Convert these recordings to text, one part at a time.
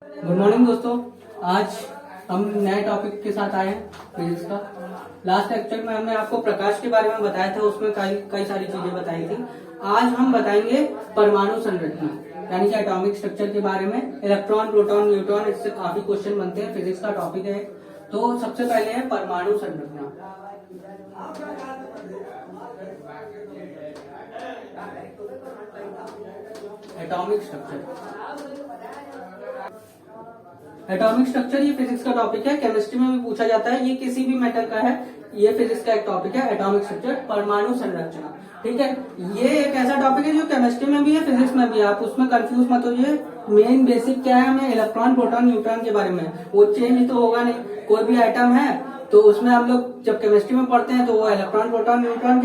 Good morning दोस्तों। आज हम नए टॉपिक के साथ आए हैं फिजिक्स का। लास्ट लेक्चर में हमने आपको प्रकाश के बारे में बताया था, उसमें कई सारी चीजें बताई थी। आज हम बताएंगे परमाणु संरचना यानी कि एटॉमिक स्ट्रक्चर के बारे में। इलेक्ट्रॉन, प्रोटॉन, न्यूट्रॉन, इससे काफी क्वेश्चन बनते हैं, फिजिक्स का टॉपिक है। तो सबसे पहले है परमाणु संरचना। एटॉमिक स्ट्रक्चर, एटॉमिक स्ट्रक्चर ये फिजिक्स का टॉपिक है, केमिस्ट्री में भी पूछा जाता है। ये किसी भी मेटल का है, ये फिजिक्स का एक टॉपिक है। एटॉमिक स्ट्रक्चर, परमाणु संरचना, ठीक है। ये एक ऐसा टॉपिक है जो केमिस्ट्री में भी है, फिजिक्स में भी है, आप उसमें कंफ्यूज मत होइए। मेन बेसिक क्या है, हमें इलेक्ट्रॉन, प्रोटॉन, न्यूट्रॉन के बारे में। वो चेंज तो होगा नहीं, कोई भी आइटम है तो उसमें हम लोग जब केमिस्ट्री में पढ़ते हैं तो वो इलेक्ट्रॉन, प्रोटॉन, न्यूट्रॉन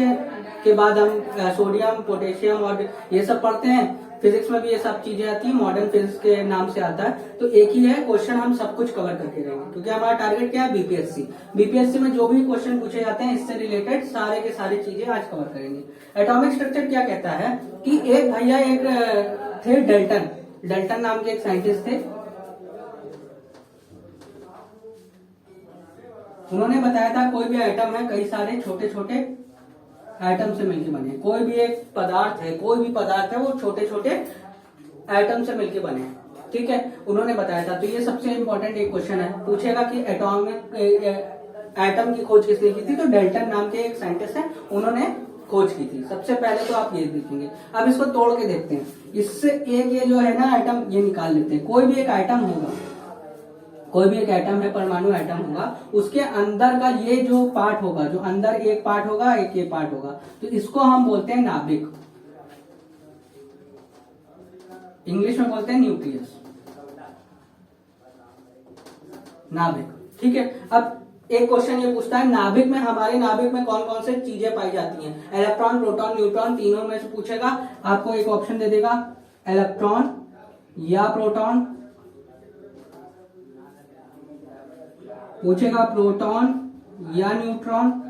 के बाद हम सोडियम, पोटेशियम और ये सब पढ़ते हैं। फिजिक्स में भी ये सब चीजें आती है, मॉडर्न फिजिक्स के नाम से आता है। तो एक ही है क्वेश्चन, हम सब कुछ कवर करके रहेंगे क्योंकि हमारा टारगेट क्या है, बीपीएससी। बीपीएससी में जो भी क्वेश्चन पूछे जाते हैं इससे रिलेटेड सारे के सारी चीजें आज कवर करेंगे। एटॉमिक स्ट्रक्चर क्या कहता है कि एक भैया एक थे डेल्टन नाम के एक साइंटिस्ट थे। उन्होंने बताया था कोई भी आइटम है, कई सारे छोटे छोटे आइटम से मिलकर बने। कोई भी एक पदार्थ है, कोई भी पदार्थ है, वो छोटे छोटे आइटम से मिलकर बने, ठीक है। उन्होंने बताया था। तो ये सबसे इंपॉर्टेंट एक क्वेश्चन है, पूछेगा कि एटॉमिक आइटम की खोज किसने की थी। तो डेल्टन नाम के एक साइंटिस्ट है, उन्होंने खोज की थी। सबसे पहले तो आप ये देखेंगे। अब इसको तोड़ के देखते हैं। इससे एक ये जो है ना आइटम, ये निकाल लेते हैं। कोई भी एक आइटम होगा, कोई भी एक एटम है, परमाणु एटम होगा, उसके अंदर का ये जो पार्ट होगा, जो अंदर एक पार्ट होगा, एक ये पार्ट होगा, तो इसको हम बोलते हैं नाभिक। इंग्लिश में बोलते हैं न्यूक्लियस, नाभिक, ठीक है। अब एक क्वेश्चन ये पूछता है, नाभिक में, हमारे नाभिक में कौन कौन से चीजें पाई जाती हैं। इलेक्ट्रॉन, प्रोटॉन, न्यूट्रॉन, तीनों में से पूछेगा। आपको एक ऑप्शन दे देगा, इलेक्ट्रॉन या प्रोटॉन, पूछेगा प्रोटॉन या न्यूट्रॉन,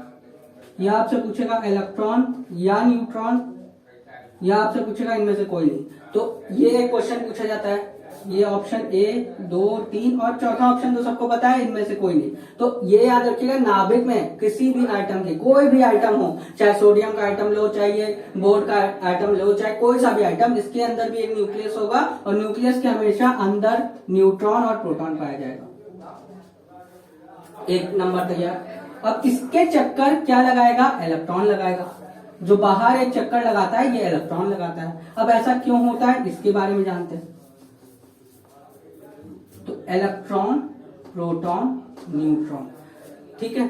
या आपसे पूछेगा इलेक्ट्रॉन या न्यूट्रॉन, या आपसे पूछेगा इनमें से कोई नहीं। तो ये एक क्वेश्चन पूछा जाता है। ये ऑप्शन ए, 2, 3 और चौथा ऑप्शन तो सबको पता है, इनमें से कोई नहीं। तो ये याद रखिएगा, नाभिक में किसी भी आइटम के, कोई भी आइटम हो, चाहे सोडियम का आइटम लो, चाहे ये बोर्ड का आइटम लो, चाहे कोई सा भी आइटम, इसके अंदर भी एक न्यूक्लियस होगा और न्यूक्लियस के हमेशा अंदर न्यूट्रॉन और प्रोटॉन पाया जाएगा। एक नंबर तैयार। अब इसके चक्कर क्या लगाएगा, इलेक्ट्रॉन लगाएगा। जो बाहर एक चक्कर लगाता है ये इलेक्ट्रॉन लगाता है। अब ऐसा क्यों होता है, इसके बारे में जानते हैं। तो इलेक्ट्रॉन, प्रोटॉन, न्यूट्रॉन, ठीक है।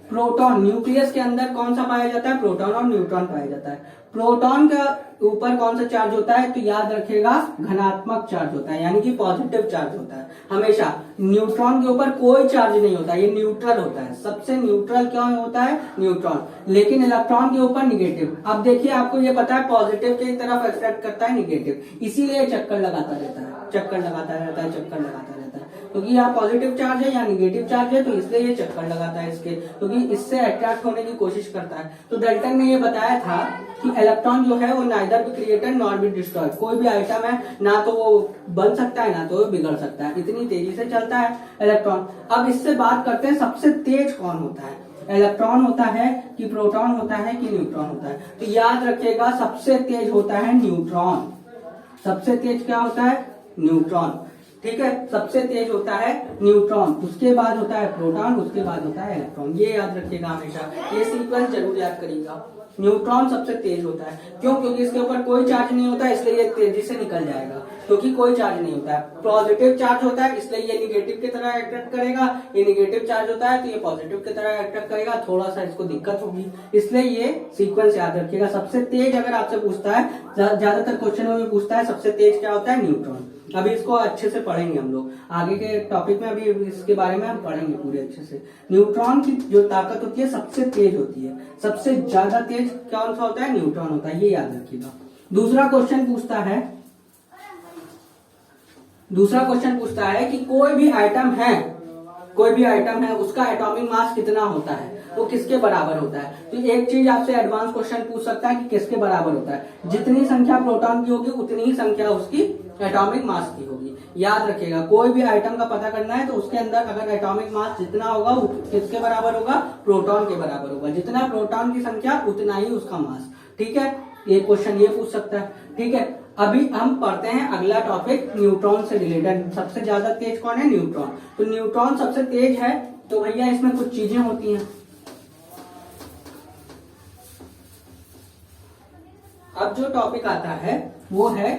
प्रोटॉन, न्यूक्लियस के अंदर कौन सा पाया जाता है, प्रोटॉन और न्यूट्रॉन पाया जाता है। प्रोटॉन का ऊपर कौन सा चार्ज होता है, तो याद रखिएगा धनात्मक चार्ज होता है, यानी कि पॉजिटिव चार्ज होता है हमेशा। न्यूट्रॉन के ऊपर कोई चार्ज नहीं होता, ये न्यूट्रल होता है। सबसे न्यूट्रल क्या होता है, न्यूट्रॉन। लेकिन इलेक्ट्रॉन के ऊपर निगेटिव। अब देखिए, आपको ये पता है पॉजिटिव की तरफ अट्रैक्ट करता है निगेटिव, इसीलिए चक्कर लगाता रहता है, चक्कर लगाता रहता है, चक्कर लगाता रहता है। क्योंकि यहाँ पॉजिटिव चार्ज है या निगेटिव चार्ज है, तो इसलिए ये चक्कर लगाता है इसके, क्योंकि इससे अट्रैक्ट होने की कोशिश करता है। तो डेल्टन ने ये बताया था कि इलेक्ट्रॉन जो है वो neither be created not be destroyed. कोई भी आइटम है, ना तो वो बन सकता है, ना तो वो बिगड़ सकता है, इतनी तेजी से चलता है इलेक्ट्रॉन। अब इससे बात करते हैं, सबसे तेज कौन होता है, इलेक्ट्रॉन होता है कि प्रोटॉन होता है कि न्यूट्रॉन होता है। तो याद रखिएगा, सबसे तेज होता है न्यूट्रॉन। सबसे तेज क्या होता है, न्यूट्रॉन, ठीक है। सबसे तेज होता है न्यूट्रॉन, उसके बाद होता है प्रोटॉन, उसके बाद होता है इलेक्ट्रॉन। ये याद रखिएगा हमेशा, ये सीक्वेंस जरूर याद करिएगा। न्यूट्रॉन सबसे तेज होता है, क्यों, क्योंकि इसके ऊपर कोई चार्ज नहीं होता, इसलिए ये तेजी से निकल जाएगा, क्योंकि कोई चार्ज नहीं होता है। पॉजिटिव चार्ज होता है, इसलिए ये निगेटिव की तरह अट्रैक्ट करेगा। ये निगेटिव चार्ज होता है तो ये पॉजिटिव की तरह अट्रैक्ट करेगा। थोड़ा सा इसको दिक्कत होगी, इसलिए ये सीक्वेंस याद रखिएगा। सबसे तेज अगर आपसे पूछता है, ज्यादातर क्वेश्चनों में पूछता है सबसे तेज क्या होता है, न्यूट्रॉन। अभी इसको अच्छे से पढ़ेंगे हम लोग आगे के टॉपिक में, अभी इसके बारे में हम पढ़ेंगे पूरे अच्छे से। न्यूट्रॉन की जो ताकत होती है सबसे तेज होती है, सबसे ज्यादा तेज कौन सा होता है, न्यूट्रॉन होता है, ये याद रखिएगा। दूसरा क्वेश्चन पूछता है कि कोई भी आइटम है, कोई भी आइटम है उसका एटॉमिक मास कितना होता है, वो किसके बराबर होता है। तो एक चीज आपसे एडवांस क्वेश्चन पूछ सकता है कि किसके बराबर होता है। जितनी संख्या प्रोटॉन की होगी उतनी ही संख्या उसकी एटॉमिक मास की होगी। याद रखिएगा, कोई भी आइटम का पता करना है तो उसके अंदर अगर एटॉमिक मास जितना होगा वो किसके बराबर होगा, प्रोटॉन के बराबर होगा। जितना प्रोटॉन की संख्या उतना ही उसका मास। ठीक है, ये क्वेश्चन ये पूछ सकता है। ठीक है, अभी हम पढ़ते हैं अगला टॉपिक न्यूट्रॉन से रिलेटेड। सबसे ज्यादा तेज कौन है, न्यूट्रॉन। तो न्यूट्रॉन सबसे तेज है, तो भैया इसमें कुछ चीजें होती हैं। अब जो टॉपिक आता है वो है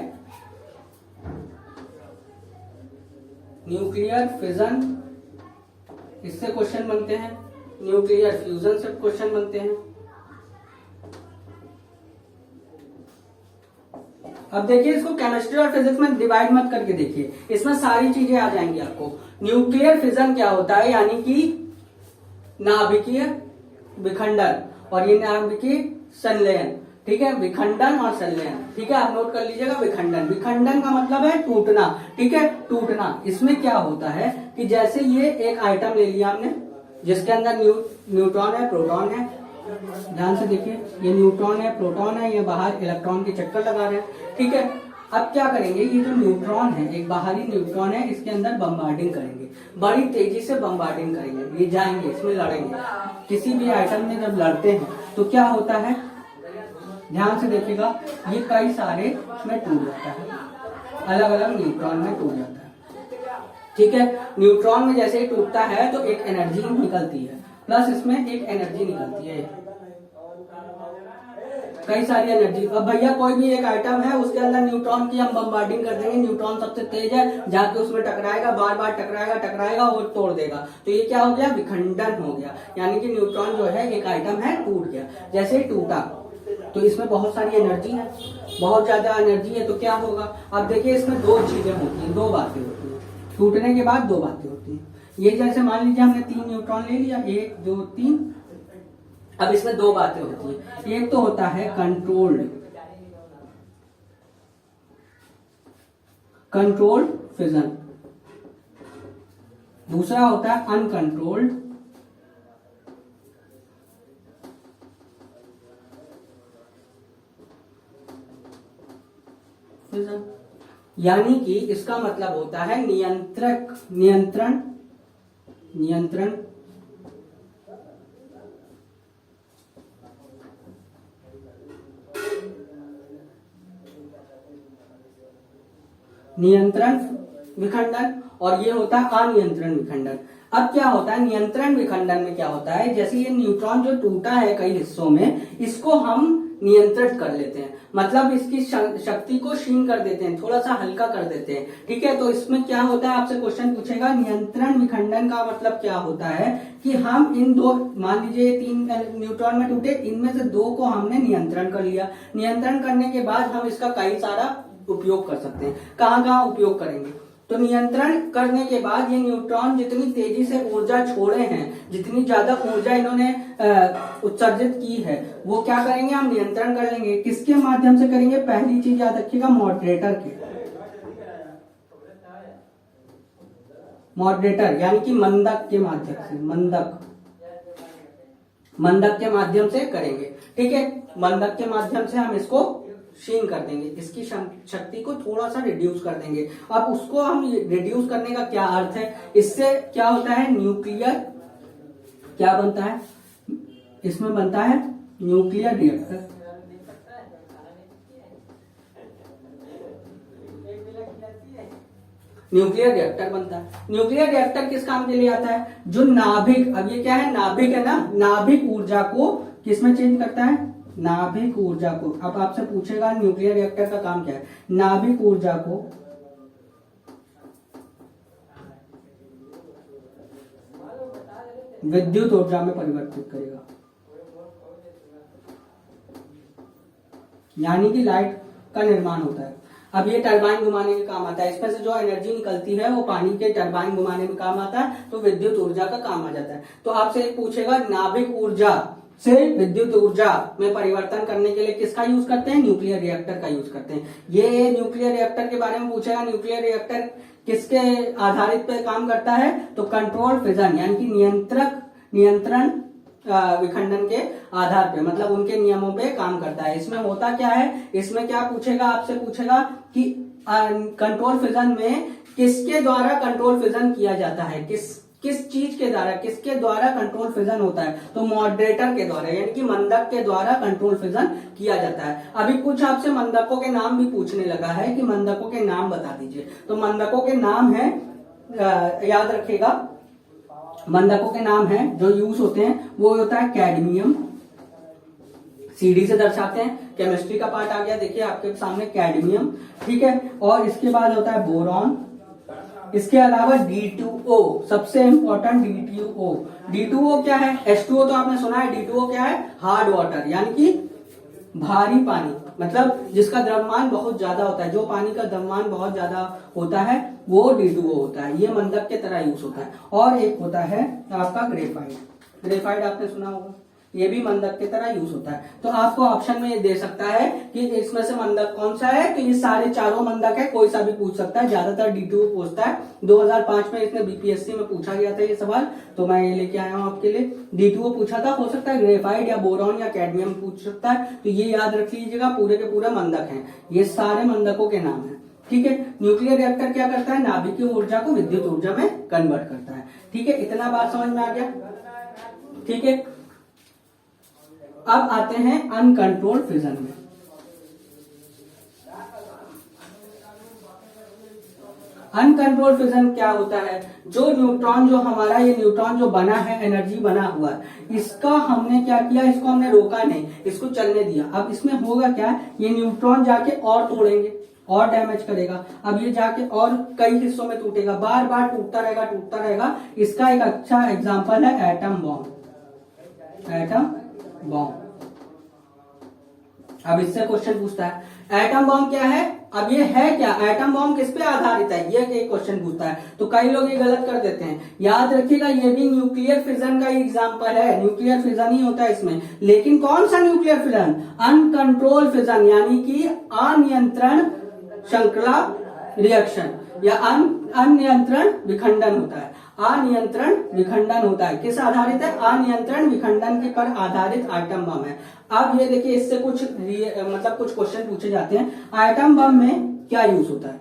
न्यूक्लियर फिजन, इससे क्वेश्चन बनते हैं। न्यूक्लियर फ्यूजन से क्वेश्चन बनते हैं। अब देखिए, इसको केमिस्ट्री और फिजिक्स में डिवाइड मत करके देखिए, इसमें सारी चीजें आ जाएंगी आपको। न्यूक्लियर फिजन क्या होता है, यानी कि नाभिकीय विखंडन, और ये नाभिकीय संलयन। ठीक है, विखंडन और संलयन। ठीक है, आप नोट कर लीजिएगा। विखंडन, विखंडन का मतलब है टूटना। ठीक है, टूटना। इसमें क्या होता है कि जैसे ये एक आइटम ले लिया हमने जिसके अंदर न्यूट्रॉन है, प्रोटॉन है। ध्यान से देखिए, ये न्यूट्रॉन है, प्रोटॉन है, ये बाहर इलेक्ट्रॉन के चक्कर लगा रहे हैं। ठीक है, अब क्या करेंगे, ये जो न्यूट्रॉन है, एक बाहरी न्यूट्रॉन है, इसके अंदर बम्बार्डिंग करेंगे, बड़ी तेजी से बम्बार्डिंग करेंगे। ये जाएंगे, इसमें लड़ेंगे। किसी भी आइटम में जब लड़ते हैं तो क्या होता है, ध्यान से देखिएगा, ये कई सारे में टूट जाता है, अलग अलग न्यूट्रॉन में टूट जाता है। ठीक है, न्यूट्रॉन में जैसे ही टूटता है तो एक एनर्जी निकलती है, प्लस इसमें एक एनर्जी निकलती है, कई सारी एनर्जी। अब भैया कोई भी एक आइटम है, उसके अंदर न्यूट्रॉन की हम बम्बार्डिंग कर देंगे, न्यूट्रॉन सबसे तेज है, जाके उसमें टकराएगा, बार बार टकराएगा और तोड़ देगा। तो ये क्या हो गया, विखंडन हो गया। यानी कि न्यूट्रॉन जो है, एक आइटम है, टूट गया। जैसे ही टूटा तो इसमें बहुत सारी एनर्जी है, बहुत ज्यादा एनर्जी है, तो क्या होगा। अब देखिए, इसमें दो चीजें होती हैं, दो बातें होती हैं। टूटने के बाद दो बातें होती हैं। ये जैसे मान लीजिए हमने 3 न्यूट्रॉन ले लिया, 1 2 3। अब इसमें दो बातें होती हैं। एक तो होता है कंट्रोल्ड फिजन, दूसरा होता है अनकंट्रोल्ड फिजन। यानी कि इसका मतलब होता है नियंत्रण विखंडन, और ये होता है अनियंत्रण विखंडन। अब क्या होता है, नियंत्रण विखंडन में क्या होता है, जैसे ये न्यूट्रॉन जो टूटा है कई हिस्सों में, इसको हम नियंत्रित कर लेते हैं, मतलब इसकी शक्ति को क्षीण कर देते हैं, थोड़ा सा हल्का कर देते हैं। ठीक है, तो इसमें क्या होता है, आपसे क्वेश्चन पूछेगा, नियंत्रण विखंडन का मतलब क्या होता है कि हम इन दो, मान लीजिए 3 न्यूट्रॉन में टूटे, इनमें से 2 को हमने नियंत्रण कर लिया। नियंत्रण करने के बाद हम इसका कई सारा उपयोग कर सकते हैं। कहाँ उपयोग करेंगे, तो नियंत्रण करने के बाद ये न्यूट्रॉन जितनी तेजी से ऊर्जा छोड़े हैं, जितनी ज्यादा ऊर्जा इन्होंने उत्सर्जित की है, वो क्या करेंगे, हम नियंत्रण कर लेंगे। किसके माध्यम से करेंगे, पहली चीज याद रखिएगा, मॉडरेटर यानी कि मंदक के माध्यम से, मंदक के माध्यम से करेंगे। ठीक है, मंदक के माध्यम से हम इसको क्षीण कर देंगे, इसकी शक्ति को थोड़ा सा रिड्यूस कर देंगे। अब उसको हम रिड्यूस करने का क्या अर्थ है, इससे क्या होता है, न्यूक्लियर क्या बनता है, इसमें बनता है न्यूक्लियर रिएक्टर। न्यूक्लियर रिएक्टर बनता है। न्यूक्लियर रिएक्टर किस काम के लिए आता है, जो नाभिक, अब ये क्या है, नाभिक है ना, नाभिक ऊर्जा को किसमें चेंज करता है, नाभिक ऊर्जा को। अब आपसे पूछेगा न्यूक्लियर रिएक्टर का काम क्या है, नाभिक ऊर्जा को विद्युत ऊर्जा में परिवर्तित करेगा, यानी कि लाइट का निर्माण होता है। अब ये टरबाइन घुमाने के काम आता है, इसमें से जो एनर्जी निकलती है वो पानी के टरबाइन घुमाने में काम आता है, तो विद्युत ऊर्जा का काम आ जाता है। तो आपसे एक पूछेगा, नाभिक ऊर्जा से विद्युत ऊर्जा में परिवर्तन करने के लिए किसका यूज करते हैं, न्यूक्लियर रिएक्टर का यूज करते हैं। ये न्यूक्लियर रिएक्टर के बारे में पूछेगा, न्यूक्लियर रिएक्टर किसके आधारित पे काम करता है, तो कंट्रोल फिजन यानी कि नियंत्रण विखंडन के आधार पे, मतलब उनके नियमों पे काम करता है। इसमें होता क्या है, इसमें क्या पूछेगा, आपसे पूछेगा कि कंट्रोल फिजन में किसके द्वारा कंट्रोल फिजन किया जाता है, किस चीज के द्वारा, किसके द्वारा कंट्रोल फिजन होता है, तो मॉडरेटर के द्वारा यानी कि मंदक के द्वारा कंट्रोल फिजन किया जाता है। अभी कुछ आपसे मंदकों के नाम भी पूछने लगा है कि मंदकों के नाम बता दीजिए, तो मंदकों के नाम है, याद रखिएगा, मंदकों के नाम है जो यूज होते हैं वो होता है कैडमियम, सीडी से दर्शाते हैं, केमिस्ट्री का पार्ट आ गया, देखिए आपके सामने कैडमियम, ठीक है। और इसके बाद होता है बोरॉन, इसके अलावा D2O, सबसे इंपॉर्टेंट D2O। D2O क्या है, H2O तो आपने सुना है, D2O क्या है, हार्ड वाटर यानी कि भारी पानी, मतलब जिसका द्रव्यमान बहुत ज्यादा होता है, जो पानी का द्रव्यमान बहुत ज्यादा होता है वो D2O होता है, ये मंदक के तरह यूज होता है। और एक होता है आपका ग्रेफाइट आपने सुना होगा, ये भी मंदक की तरह यूज होता है। तो आपको ऑप्शन में ये दे सकता है कि इसमें से मंदक कौन सा है, तो ये सारे चारों मंदक है, कोई सा भी पूछ सकता है, ज्यादातर D2O पूछता है। 2005 में इसने बीपीएससी में पूछा गया था ये सवाल, तो मैं ये लेके आया हूं आपके लिए। D2O पूछा था, हो सकता है ग्रेफाइट या बोरॉन या कैडमियम पूछ सकता है, तो ये याद रख लीजिएगा, पूरे के पूरे मंदक है, ये सारे मंदकों के नाम है, ठीक है। न्यूक्लियर रिएक्टर क्या करता है, नाभिकीय ऊर्जा को विद्युत ऊर्जा में कन्वर्ट करता है, ठीक है। इतना बात समझ में आ गया, ठीक है। अब आते हैं अनकंट्रोल्ड फिजन में। अनकंट्रोल्ड फिजन क्या होता है, जो न्यूट्रॉन, जो हमारा ये न्यूट्रॉन जो बना है, एनर्जी बना हुआ है, इसका हमने क्या किया, इसको हमने रोका नहीं, इसको चलने दिया। अब इसमें होगा क्या, ये न्यूट्रॉन जाके और तोड़ेंगे और डैमेज करेगा, अब ये जाके और कई हिस्सों में टूटेगा, बार बार टूटता रहेगा। इसका एक अच्छा एग्जांपल है एटम बॉम्ब। अब इससे क्वेश्चन पूछता है एटम बॉम्ब क्या है, अब ये है क्या, एटम बॉम्ब किस पे आधारित है, ये एक क्वेश्चन पूछता है। तो कई लोग ये गलत कर देते हैं, याद रखिएगा ये भी न्यूक्लियर फिजन का एग्जांपल है, न्यूक्लियर फिजन ही होता है इसमें, लेकिन कौन सा न्यूक्लियर फिजन, अनकंट्रोल फिजन यानी कि अनियंत्रण श्रृंखला रिएक्शन या अनियंत्रण विखंडन होता है, अनियंत्रण विखंडन होता है। किस आधारित है, अनियंत्रण विखंडन के पर आधारित एटम बम है। अब ये देखिए, इससे कुछ मतलब कुछ क्वेश्चन पूछे जाते हैं। एटम बम में क्या यूज होता है,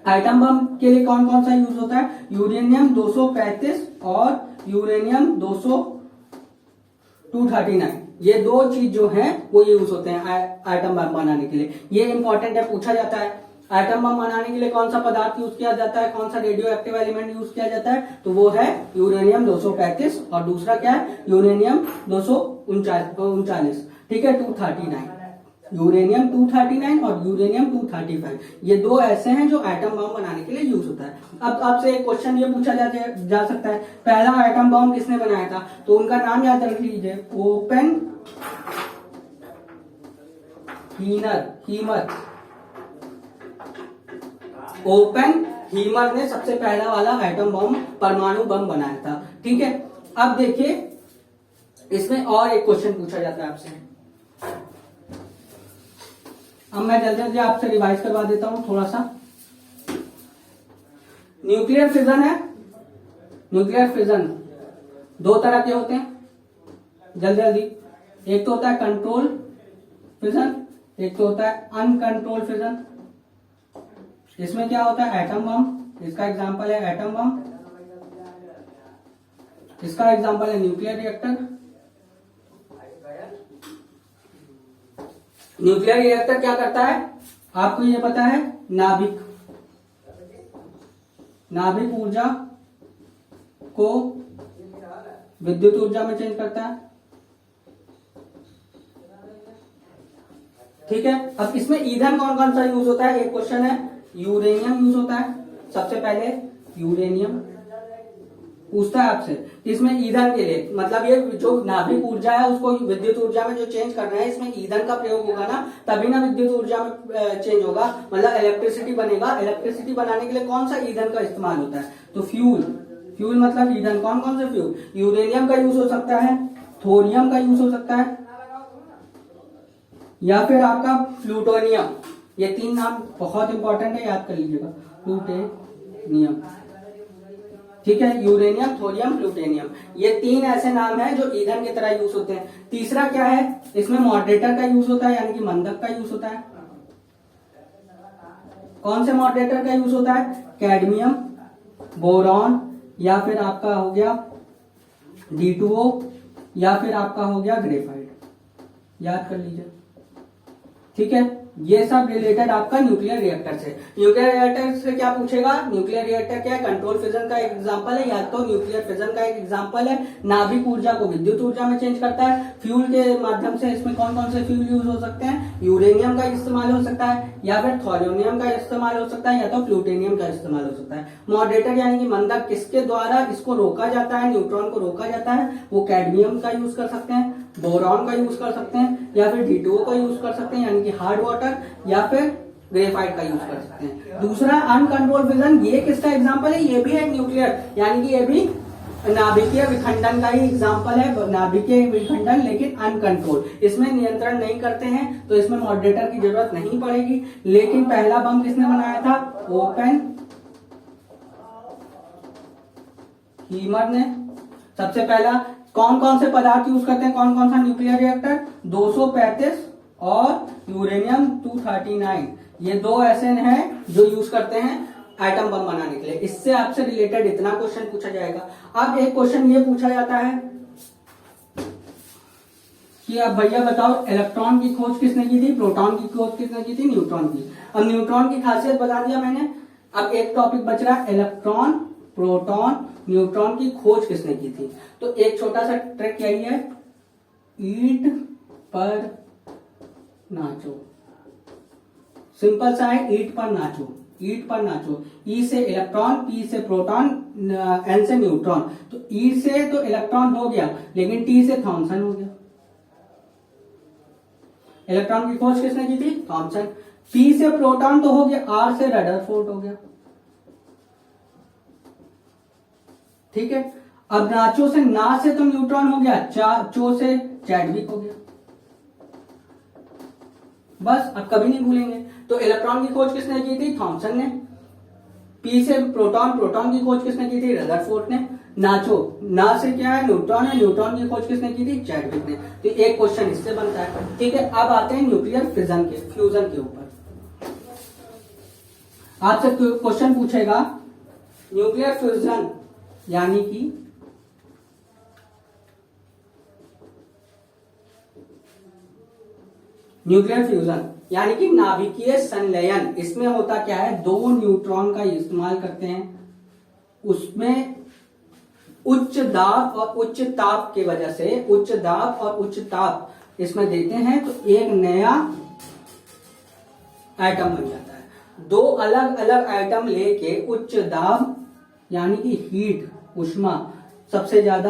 एटम बम के लिए कौन कौन सा यूज होता है, यूरेनियम 235 और यूरेनियम 239, ये दो चीज जो है वो यूज होते हैं एटम बम बनाने के लिए। ये इंपॉर्टेंट है, पूछा जाता है एटम बम बनाने के लिए कौन सा पदार्थ यूज किया जाता है, कौन सा रेडियो एक्टिव एलिमेंट यूज किया जाता है, तो वो है यूरेनियम 235 और दूसरा क्या है, यूरेनियम 239, ठीक है, 239, यूरेनियम 239 और यूरेनियम 235, ये दो ऐसे हैं जो एटम बम बनाने के लिए यूज होता है। अब आपसे एक क्वेश्चन ये पूछा जा सकता है, पहला एटम बम किसने बनाया था, तो उनका नाम याद रख लीजिए, ओपेनहीमर ने सबसे पहला वाला एटम बम, परमाणु बम बनाया था, ठीक है। अब देखिए इसमें और एक क्वेश्चन पूछा जाता है आपसे, अब मैं जल्दी जल्दी आपसे रिवाइज करवा देता हूं थोड़ा सा। न्यूक्लियर फिजन है, न्यूक्लियर फिजन दो तरह के होते हैं, जल्दी जल्दी, एक तो होता है कंट्रोल फिजन, एक तो होता है अनकंट्रोल फिजन। इसमें क्या होता है, एटम बम, इसका एग्जांपल है एटम बम, इसका एग्जांपल है न्यूक्लियर रिएक्टर। न्यूक्लियर रिएक्टर क्या करता है, आपको ये पता है, नाभिक ऊर्जा को विद्युत ऊर्जा में चेंज करता है, ठीक है। अब इसमें ईंधन कौन कौन सा यूज होता है, एक क्वेश्चन है, यूरेनियम यूज होता है, सबसे पहले यूरेनियम पूछता है आपसे, इसमें ईंधन के लिए, मतलब ये जो नाभिक ऊर्जा है उसको विद्युत ऊर्जा में जो चेंज करना है, इसमें ईंधन का प्रयोग होगा ना, तभी ना विद्युत ऊर्जा में चेंज होगा, मतलब इलेक्ट्रिसिटी बनेगा। इलेक्ट्रिसिटी बनाने के लिए कौन सा ईंधन का इस्तेमाल होता है, तो फ्यूल मतलब ईंधन, कौन कौन से फ्यूल, यूरेनियम का यूज हो सकता है, थोरियम का यूज हो सकता है, या फिर आपका प्लूटोनियम। ये तीन नाम बहुत इंपॉर्टेंट है, याद कर लीजिएगा, नियम। ठीक है, यूरेनियम, थोरियम, प्लूटोनियम, ये 3 ऐसे नाम हैं जो ईंधन की तरह यूज होते हैं। तीसरा क्या है, इसमें मॉडरेटर का यूज होता है, यानी कि मंदक का यूज होता है। कौन से मॉडरेटर का यूज होता है? कैडमियम, बोरॉन, या फिर आपका हो गया D2O, या फिर आपका हो गया ग्रेफाइट। याद कर लीजिए। ठीक है, ये सब रिलेटेड आपका न्यूक्लियर रिएक्टर से। न्यूक्लियर रिएक्टर से क्या पूछेगा? न्यूक्लियर रिएक्टर क्या है? कंट्रोल फिजन का एक एग्जांपल है, या तो न्यूक्लियर फिजन का एक एग्जांपल है। नाभिक ऊर्जा को विद्युत ऊर्जा में चेंज करता है। फ्यूल के माध्यम से इसमें कौन कौन से फ्यूल यूज हो सकते हैं? यूरेनियम का इस्तेमाल हो सकता है, या फिर थोरियम का इस्तेमाल हो सकता है, या तो प्लूटोनियम का इस्तेमाल हो सकता है। मॉडरेटर यानी कि मंदक, किसके द्वारा इसको रोका जाता है, न्यूट्रॉन को रोका जाता है? वो कैडमियम का यूज कर सकते हैं, बोरॉन का यूज कर सकते हैं, या फिर D2O का यूज कर सकते हैं, यानी कि हार्ड वाटर, या फिर ग्रेफाइट का यूज कर सकते हैं। दूसरा अनकंट्रोल्ड फिजन, ये किसका एग्जांपल है? ये भी है न्यूक्लियर, यानी कि ये भी नाभिकीय विखंडन का ही एग्जांपल है। नाभिकीय विखंडन, लेकिन अनकंट्रोल, इसमें नियंत्रण नहीं करते हैं, तो इसमें मॉडरेटर की जरूरत नहीं पड़ेगी। लेकिन पहला बम किसने बनाया था? ओपन हीमर ने। सबसे पहला कौन कौन से पदार्थ यूज करते हैं, कौन कौन सा न्यूक्लियर रिएक्टर? 235 और यूरेनियम 239, ये 2 ऐसे हैं जो यूज करते हैं एटम बम बनाने के लिए। इससे आपसे रिलेटेड इतना क्वेश्चन पूछा जाएगा। अब एक क्वेश्चन ये पूछा जाता है कि अब भैया बताओ, इलेक्ट्रॉन की खोज किसने की थी, प्रोटॉन की खोज किसने की थी, न्यूट्रॉन की। अब न्यूट्रॉन की खासियत बता दिया मैंने। अब एक टॉपिक बच रहा है, इलेक्ट्रॉन, प्रोटॉन, न्यूट्रॉन की खोज किसने की थी। तो एक छोटा सा ट्रिक यही है, ईंट पर नाचो। सिंपल सा है, ईंट पर नाचो, ईंट पर नाचो। ई से इलेक्ट्रॉन, पी से प्रोटॉन, एन से न्यूट्रॉन। तो ई से तो इलेक्ट्रॉन हो गया, लेकिन टी से थॉमसन हो गया। इलेक्ट्रॉन की खोज किसने की थी? थॉमसन। पी से प्रोटॉन तो हो गया, आर से रदरफोर्ड हो गया। ठीक है, अब नाचो से, ना से तो न्यूट्रॉन हो गया, चो से चैडविक हो गया। बस, अब कभी नहीं भूलेंगे। तो इलेक्ट्रॉन की खोज किसने की थी? थॉमसन ने। पी से प्रोटॉन, प्रोटॉन की खोज किसने की थी? रदरफोर्ड ने। नाचो, ना से क्या है? न्यूट्रॉन है, न्यूट्रॉन की खोज किसने की थी? चैडविक ने। तो एक क्वेश्चन इससे बनता है। ठीक है, अब आते हैं न्यूक्लियर फिजन के, फ्यूजन के ऊपर। आपसे क्वेश्चन पूछेगा न्यूक्लियर फ्यूजन यानी कि न्यूक्लियर फ्यूजन यानी कि नाभिकीय संलयन। इसमें होता क्या है, 2 न्यूट्रॉन का इस्तेमाल करते हैं, उसमें उच्च दाब और उच्च ताप की वजह से, उच्च दाब और उच्च ताप इसमें देते हैं, तो एक नया एटम बन जाता है। 2 अलग अलग एटम लेके उच्च दाब यानी कि हीट, उष्मा सबसे ज्यादा,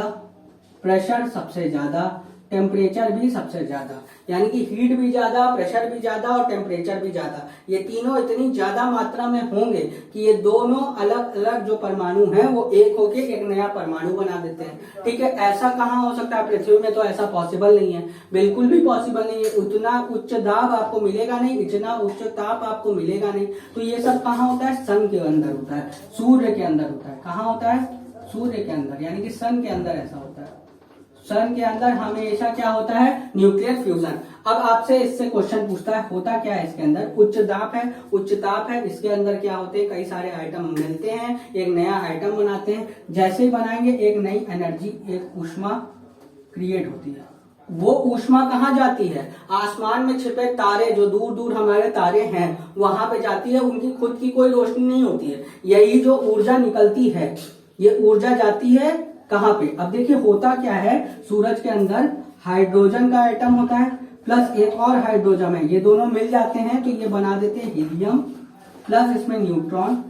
प्रेशर सबसे ज्यादा, टेम्परेचर भी सबसे ज्यादा, यानी कि हीट भी ज्यादा, प्रेशर भी ज्यादा और टेम्परेचर भी ज्यादा। ये तीनों इतनी ज्यादा मात्रा में होंगे कि ये दोनों अलग अलग जो परमाणु हैं वो एक होके एक नया परमाणु बना देते हैं। ठीक है, ऐसा कहाँ हो सकता है? पृथ्वी में तो ऐसा पॉसिबल नहीं है, बिल्कुल भी पॉसिबल नहीं है। उतना उच्च दाब आपको मिलेगा नहीं, इतना उच्च ताप आपको मिलेगा नहीं। तो ये सब कहाँ होता है? सन के अंदर होता है, सूर्य के अंदर होता है। कहाँ होता है? सूर्य के अंदर, यानी कि सन के अंदर ऐसा होता है। सन के अंदर हमेशा क्या होता है? Nuclear fusion. अब आपसे इससे क्वेश्चन पूछता है, होता क्या है इसके अंदर? उच्च दाब है, उच्च ताप है, इसके अंदर क्या होते हैं? कई सारे आइटम मिलते हैं, एक नया आइटम बनाते हैं। जैसे ही बनाएंगे एक नई एनर्जी, एक ऊष्मा क्रिएट होती है। वो ऊष्मा कहाँ जाती है? आसमान में छिपे तारे, जो दूर दूर हमारे तारे हैं, वहां पे जाती है। उनकी खुद की कोई रोशनी नहीं होती है। यही जो ऊर्जा निकलती है, ये ऊर्जा जाती है कहाँ पे? अब देखिए होता क्या है, सूरज के अंदर हाइड्रोजन का एटम होता है प्लस एक और हाइड्रोजन है, ये दोनों मिल जाते हैं तो ये बना देते हैं हीलियम, प्लस इसमें न्यूट्रॉन,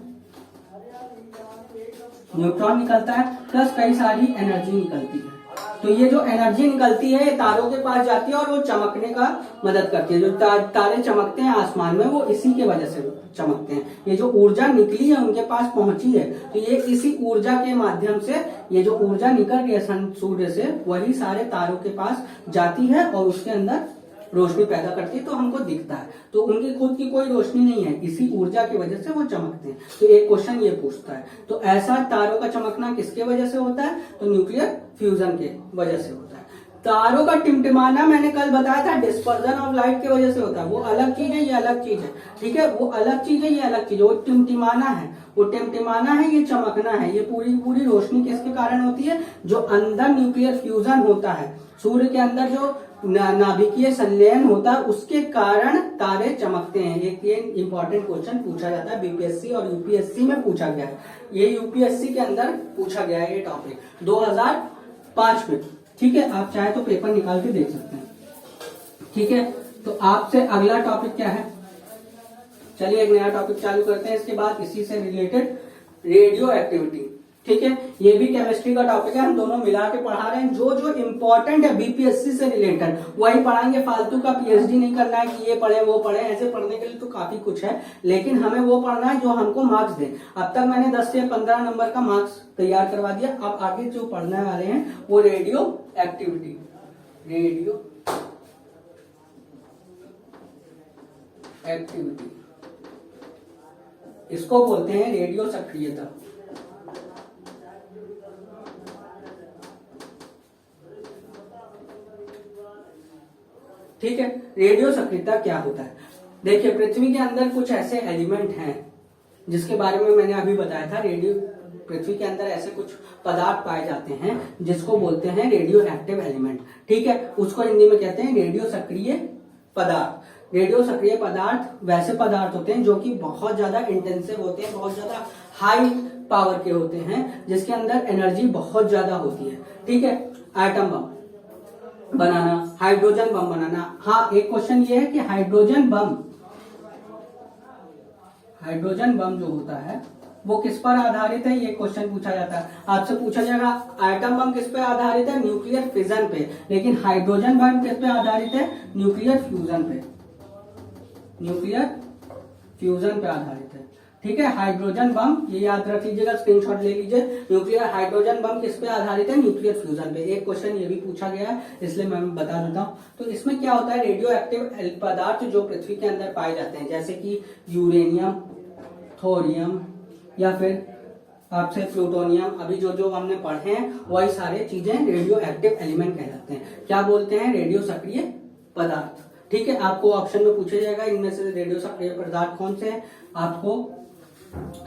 न्यूट्रॉन निकलता है, प्लस कई सारी एनर्जी निकलती है। तो ये जो एनर्जी निकलती है तारों के पास जाती है और वो चमकने का मदद करती है। जो तारे चमकते हैं आसमान में वो इसी के वजह से चमकते हैं। ये जो ऊर्जा निकली है उनके पास पहुंची है, तो ये इसी ऊर्जा के माध्यम से, ये जो ऊर्जा निकल रही है सूर्य से, वही सारे तारों के पास जाती है और उसके अंदर रोशनी पैदा करती है तो हमको दिखता है, तो उनकी खुद की कोई रोशनी नहीं है, इसी ऊर्जा की वजह से वो चमकते हैं। तो एक क्वेश्चन ये पूछता है, तो ऐसा तारों का चमकना किसके वजह से होता है, तो न्यूक्लियर फ्यूजन के वजह से होता है। तारों का टिमटिमाना मैंने कल बताया था डिस्पर्जन ऑफ लाइट की वजह से होता है, वो अलग चीज है, ये अलग चीज है, ठीक है, वो अलग चीज है, ये अलग चीज है। वो टिमटिमाना है, वो टिमटिमाना है, ये चमकना है, ये पूरी पूरी रोशनी किसके कारण होती है, जो अंदर न्यूक्लियर फ्यूजन होता है, सूर्य के अंदर जो नाभिकीय संलयन होता है उसके कारण तारे चमकते हैं। एक ये इंपॉर्टेंट क्वेश्चन पूछा जाता है बीपीएससी और यूपीएससी में पूछा गया है, ये यूपीएससी के अंदर पूछा गया है ये टॉपिक 2005 में, ठीक है, आप चाहे तो पेपर निकाल के देख सकते हैं, ठीक है। तो आपसे अगला टॉपिक क्या है, चलिए एक नया टॉपिक चालू करते हैं, इसके बाद इसी से रिलेटेड रेडियो एक्टिविटी, ठीक है, ये भी केमिस्ट्री का टॉपिक है, हम दोनों मिला के पढ़ा रहे हैं, जो जो इंपॉर्टेंट है बीपीएससी से रिलेटेड वही पढ़ाएंगे, फालतू का पीएचडी नहीं करना है कि ये पढ़े वो पढ़े, ऐसे पढ़ने के लिए तो काफी कुछ है, लेकिन हमें वो पढ़ना है जो हमको मार्क्स दे। अब तक मैंने 10 से 15 नंबर का मार्क्स तैयार करवा दिया, अब आगे जो पढ़ने वाले हैं वो रेडियो एक्टिविटी, रेडियो एक्टिविटी, इसको बोलते हैं रेडियो सक्रियता। ठीक है, रेडियो सक्रियता क्या होता है, देखिए पृथ्वी के अंदर कुछ ऐसे एलिमेंट हैं जिसके बारे में मैंने अभी बताया था, रेडियो पृथ्वी के अंदर ऐसे कुछ पदार्थ पाए जाते हैं जिसको बोलते हैं रेडियो एक्टिव एलिमेंट, ठीक है, उसको हिंदी में कहते हैं रेडियो सक्रिय पदार्थ। रेडियो सक्रिय पदार्थ वैसे पदार्थ होते हैं जो कि बहुत ज्यादा इंटेंसिव होते हैं, बहुत ज्यादा हाई पावर के होते हैं, जिसके अंदर एनर्जी बहुत ज्यादा होती है, ठीक है, एटम बम बनाना, हाइड्रोजन बम बनाना। हाँ, एक क्वेश्चन ये है कि हाइड्रोजन बम जो होता है वो किस पर आधारित है, ये क्वेश्चन पूछा जाता है, आपसे पूछा जाएगा एटम बम किस पे आधारित है, न्यूक्लियर फिजन पे, लेकिन हाइड्रोजन बम किस पे आधारित है, न्यूक्लियर फ्यूजन पे, न्यूक्लियर फ्यूजन पे आधारित है, ठीक है। हाइड्रोजन बम ये याद रख लीजिएगा, स्क्रीनशॉट ले लीजिए, न्यूक्लियर हाइड्रोजन बम किस पे आधारित है, न्यूक्लियर फ्यूजन पे। एक क्वेश्चन ये भी पूछा गया है इसलिए मैं बता देता हूँ। तो इसमें क्या होता है, रेडियो एक्टिव पदार्थ जो पृथ्वी के अंदर पाए जाते हैं, जैसे कि यूरेनियम, थोरियम या फिर आपसे प्लूटोनियम, अभी जो जो हमने पढ़े हैं वही सारे चीजें रेडियो एक्टिव एलिमेंट कहलाते हैं। क्या बोलते हैं, रेडियो सक्रिय पदार्थ, ठीक है। आपको ऑप्शन में पूछा जाएगा इनमें से रेडियो सक्रिय पदार्थ कौन से हैं, आपको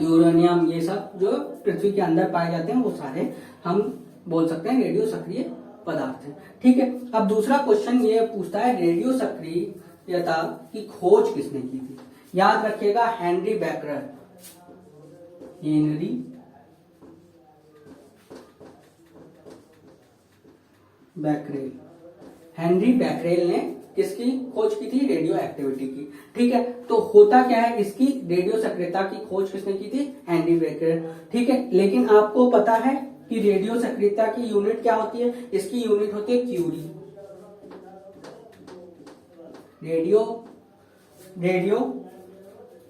यूरेनियम, ये सब जो पृथ्वी के अंदर पाए जाते हैं वो सारे हम बोल सकते हैं रेडियो सक्रिय पदार्थ हैं, ठीक है। अब दूसरा क्वेश्चन ये पूछता है रेडियो सक्रियता की खोज किसने की थी, याद रखिएगा हेनरी बैकरेल, हेनरी बैकरेल ने किसकी खोज की थी, रेडियो एक्टिविटी की, ठीक है। तो होता क्या है, इसकी रेडियो सक्रियता की खोज किसने की थी, हेनरी बैकरेल, ठीक है। लेकिन आपको पता है कि रेडियो सक्रियता की यूनिट क्या होती है, इसकी यूनिट होती है क्यूरी, रेडियो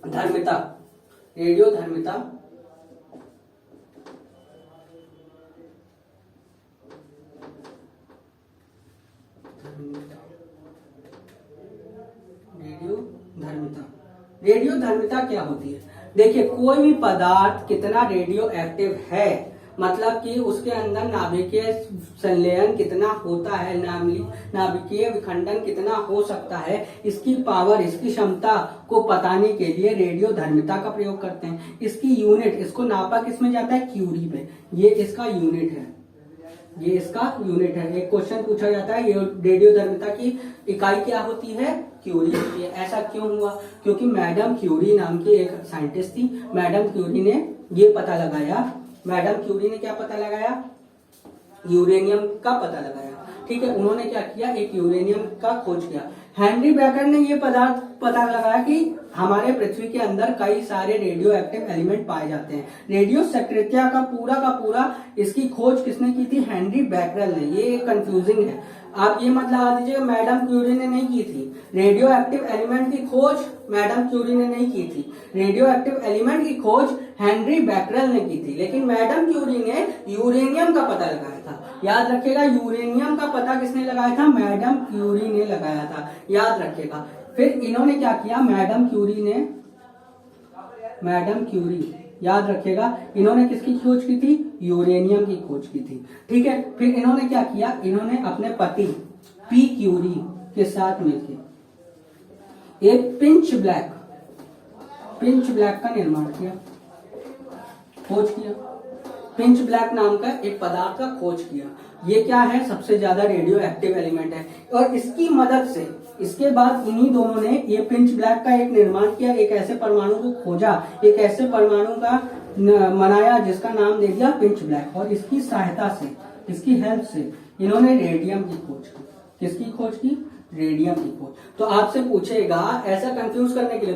धर्मिता रेडियो धर्मिता क्या होती है, देखिए कोई भी पदार्थ कितना रेडियो एक्टिव है, मतलब कि उसके अंदर नाभिकीय संलयन कितना होता है, नाभिकीय विखंडन कितना हो सकता है, इसकी पावर, इसकी क्षमता को बताने के लिए रेडियो धर्मिता का प्रयोग करते हैं। इसकी यूनिट, इसको नापा किसमें जाता है, क्यूरी में, ये इसका यूनिट है, ये इसका यूनिट है। एक क्वेश्चन पूछा जाता है ये रेडियो धर्मिता की इकाई क्या होती है, क्यूरी होती है। ऐसा क्यों हुआ, क्योंकि मैडम क्यूरी नाम की एक साइंटिस्ट थी, मैडम क्यूरी ने ये पता लगाया, मैडम क्यूरी ने क्या पता लगाया, यूरेनियम का पता लगाया, ठीक है। उन्होंने क्या किया, एक यूरेनियम का खोज किया। हेनरी बैकरेल ने ये पदार्थ पता लगाया कि हमारे पृथ्वी के अंदर कई सारे रेडियो एक्टिव एलिमेंट पाए जाते हैं। रेडियो सक्रियता का पूरा इसकी खोज किसने की थी, हेनरी बैकरेल ने। ये कंफ्यूजिंग है, आप ये मत लगा दीजिएगा मैडम क्यूरी ने नहीं की थी। रेडियो एक्टिव एलिमेंट की खोज मैडम क्यूरी ने नहीं की थी, रेडियो एक्टिव एलिमेंट की खोज हेनरी बैकरेल ने की थी, लेकिन मैडम क्यूरी ने यूरेनियम का पता लगाया था। याद रखिएगा, यूरेनियम का पता किसने लगाया था? मैडम क्यूरी ने लगाया था, याद रखिएगा। फिर इन्होंने क्या किया? मैडम क्यूरी याद रखिएगा, इन्होंने किसकी खोज की थी? यूरेनियम की खोज की थी। ठीक है, फिर इन्होंने क्या किया? इन्होंने अपने पति पी क्यूरी के साथ मिलकर एक पिंच ब्लैक का निर्माण किया, खोज किया। पिंच ब्लैक नाम का एक पदार्थ का खोज किया। ये क्या है? सबसे ज्यादा रेडियो एक्टिव एलिमेंट है। और इसकी मदद से इसके बाद इन्हीं दोनों ने ये पिंच ब्लैक का एक निर्माण किया, एक ऐसे परमाणु को खोजा, एक ऐसे परमाणु का बनाया जिसका नाम दे दिया पिंच ब्लैक। और इसकी सहायता से, इसकी हेल्प से इन्होंने रेडियम की खोज की। किसकी खोज की? रेडियम की खोज। तो आपसे पूछेगा, ऐसा कंफ्यूज करने के लिए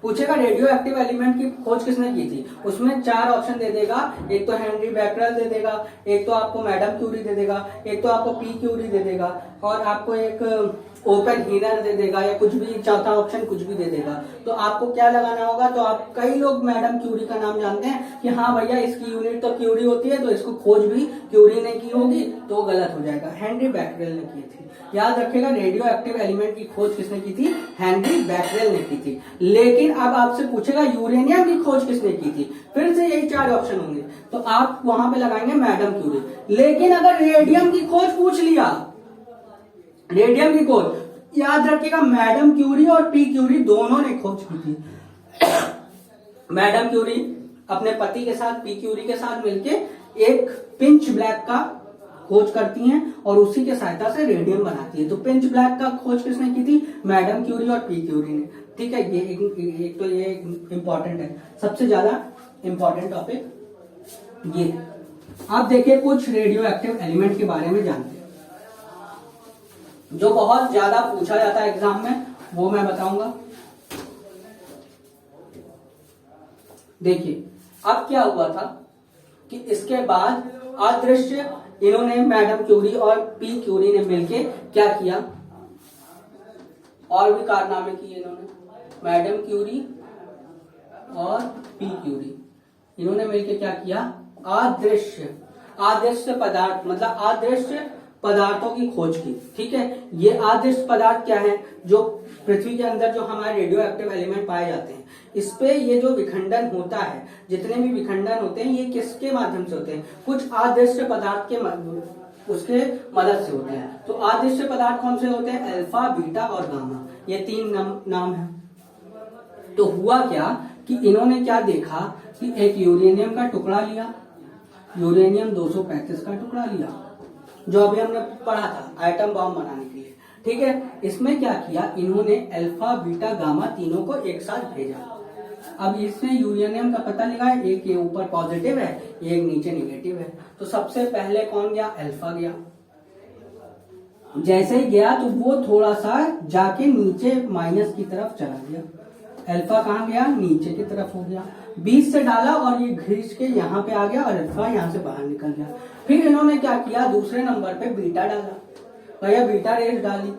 पूछेगा रेडियो एक्टिव एलिमेंट की खोज किसने की थी? उसमें 4 ऑप्शन दे देगा। एक तो हेनरी बैकरेल दे देगा, एक तो आपको मैडम क्यूरी दे देगा, एक तो आपको पी क्यूरी दे देगा, और आपको एक ओपन हीनर दे देगा, या कुछ भी, चौथा ऑप्शन कुछ भी दे देगा। तो आपको क्या लगाना होगा? तो आप, कई लोग मैडम क्यूरी का नाम जानते हैं कि हाँ भैया इसकी यूनिट तो क्यूरी होती है, तो इसको खोज भी क्यूरी ने की होगी, तो गलत हो जाएगा। हेनरी बैकरेल ने की थी। याद रखेगा, रेडियो एक्टिव एलिमेंट की खोज किसने की थी? हेनरी बैकरेल ने की थी। लेकिन अब आपसे पूछेगा यूरेनियम की खोज किसने की थी? फिर से यही 4 ऑप्शन होंगे, तो आप वहां पे लगाएंगे मैडम क्यूरी। लेकिन अगर रेडियम की खोज पूछ लिया, रेडियम की खोज, याद रखिएगा मैडम क्यूरी और पी क्यूरी दोनों ने खोज की थी। मैडम क्यूरी अपने पति के साथ, पी क्यूरी के साथ मिलके एक पिंच ब्लैक का खोज करती हैं और उसी के सहायता से रेडियम बनाती है। तो पिंच ब्लैक का खोज किसने की थी? मैडम क्यूरी और पी क्यूरी ने। ठीक है, ये एक तो ये इंपॉर्टेंट है, सबसे ज्यादा इंपॉर्टेंट टॉपिक ये। आप देखिए कुछ रेडियो एक्टिव एलिमेंट के बारे में जानते हैं जो बहुत ज्यादा पूछा जाता है एग्जाम में, वो मैं बताऊंगा। देखिए अब क्या हुआ था कि इसके बाद अदृश्य, इन्होंने मैडम क्यूरी और पी क्यूरी ने मिलके क्या किया? और भी कारनामे किए इन्होंने। मैडम क्यूरी और पी क्यूरी इन्होंने मिलके क्या किया? अदृश्य पदार्थ, मतलब अदृश्य पदार्थों की खोज की। ठीक है, ये अदृश्य पदार्थ क्या है? जो पृथ्वी के अंदर जो हमारे रेडियो एक्टिव एलिमेंट पाए जाते हैं, इस पे ये जो विखंडन होता है, जितने भी विखंडन होते हैं, ये किसके माध्यम से होते हैं? कुछ अदृश्य पदार्थ के उसके मदद से होते हैं। तो अदृश्य पदार्थ कौन से होते हैं? अल्फा, बीटा और गामा, ये 3 नाम है। तो हुआ क्या कि इन्होंने क्या देखा कि एक यूरेनियम का टुकड़ा लिया, यूरेनियम 235 का टुकड़ा लिया, जो अभी हमने पढ़ा था एटम बॉम्ब बनाने के लिए। ठीक है, इसमें क्या किया? इन्होंने अल्फा, बीटा, गामा तीनों को एक साथ भेजा। अब इसमें यूरेनियम का पता लगाया, एक ये ऊपर पॉजिटिव है, एक नीचे नेगेटिव है। तो सबसे पहले कौन गया? अल्फा गया। जैसे ही गया तो वो थोड़ा सा जाके नीचे माइनस की तरफ चला गया। अल्फा कहाँ गया? नीचे की तरफ हो गया। 20 से डाला और ये घिस के यहाँ पे आ गया और अल्फा यहाँ से बाहर निकल गया। फिर इन्होंने क्या किया? दूसरे नंबर पे बीटा डाला, भैया बीटा रेस डाली।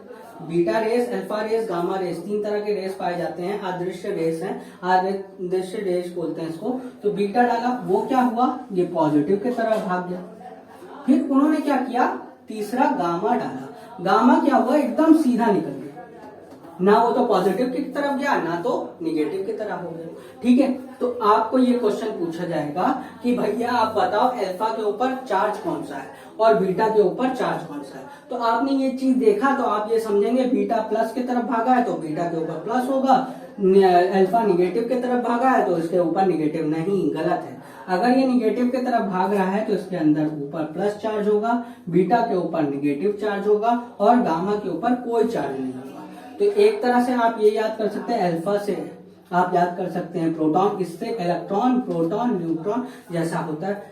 Beta rays, alpha rays, gamma rays, 3 तरह के रेस पाए जाते हैं। अदृश्य रेस है, अदृश्य रेस बोलते हैं इसको। तो बीटा डाला, वो क्या हुआ? ये पॉजिटिव की तरफ भाग गया। फिर उन्होंने क्या किया? तीसरा गामा डाला। गामा क्या हुआ? एकदम सीधा निकल गया, ना वो तो पॉजिटिव की तरफ गया ना तो निगेटिव की तरफ हो गया। ठीक है, तो आपको ये क्वेश्चन पूछा जाएगा कि भैया आप बताओ अल्फा के ऊपर चार्ज कौन सा है और बीटा के ऊपर चार्ज कौन सा है। तो आपने ये चीज देखा तो आप ये समझेंगे बीटा प्लस की तरफ भागा है तो बीटा के ऊपर प्लस होगा, अल्फा निगेटिव की तरफ भागा है तो इसके ऊपर निगेटिव। नहीं, गलत है। अगर ये निगेटिव की तरफ भाग रहा है तो इसके अंदर ऊपर प्लस चार्ज होगा, बीटा के ऊपर निगेटिव चार्ज होगा और गामा के ऊपर कोई चार्ज नहीं होगा। तो एक तरह से आप ये याद कर सकते हैं, अल्फा से आप याद कर सकते हैं प्रोटॉन, इससे इलेक्ट्रॉन, प्रोटॉन, न्यूट्रॉन जैसा होता है।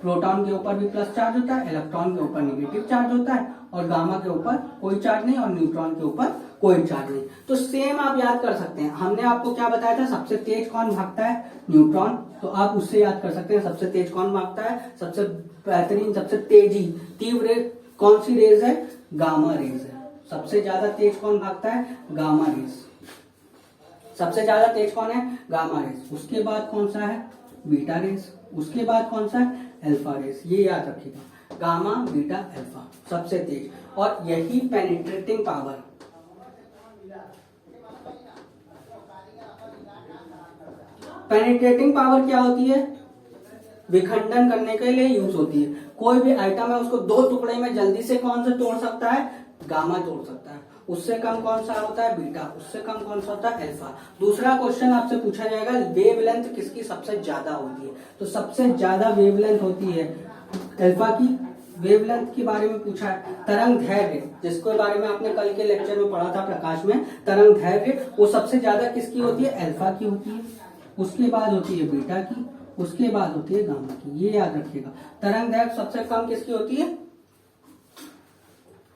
प्रोटॉन के ऊपर भी प्लस चार्ज होता है, इलेक्ट्रॉन के ऊपर नेगेटिव चार्ज होता है और गामा के ऊपर कोई चार्ज नहीं और न्यूट्रॉन के ऊपर कोई चार्ज नहीं। तो सेम आप याद कर सकते हैं। हमने आपको क्या बताया था? सबसे तेज कौन भागता है? न्यूट्रॉन। तो आप उससे याद कर सकते हैं सबसे तेज कौन भागता है, सबसे बेहतरीन, सबसे तेजी तीव्र कौन सी रेज है? गामा रेज है। सबसे ज्यादा तेज कौन भागता है? Gamma rays. सबसे ज्यादा तेज कौन है? Gamma rays. उसके बाद कौन सा है? Beta rays. उसके बाद कौन सा है? Alpha rays. ये याद रखिएगा, गामा, बीटा, अल्फा सबसे तेज। और यही पेनिट्रेटिंग पावर, पेनिट्रेटिंग पावर क्या होती है? विखंडन करने के लिए यूज होती है। कोई भी आइटम है उसको दो टुकड़े में जल्दी से कौन सा तोड़ सकता है? गामा तोड़ सकता है। उससे कम कौन सा होता है? बीटा। उससे कम कौन सा होता है? अल्फा। दूसरा क्वेश्चन आपसे पूछा जाएगा, वेवलेंथ किसकी सबसे ज्यादा होती है? तो सबसे ज्यादा वेवलेंथ होती है अल्फा की। वेवलेंथ के बारे में पूछा है। तरंग दैर्घ्य, जिसके बारे में आपने कल के लेक्चर में पढ़ा था प्रकाश में, तरंग दैर्घ्य वो सबसे ज्यादा किसकी होती है? अल्फा की होती है। उसके बाद होती है बीटा की, उसके बाद होती है गामा की। ये याद रखिएगा, तरंग दैर्घ्य सबसे कम किसकी होती है?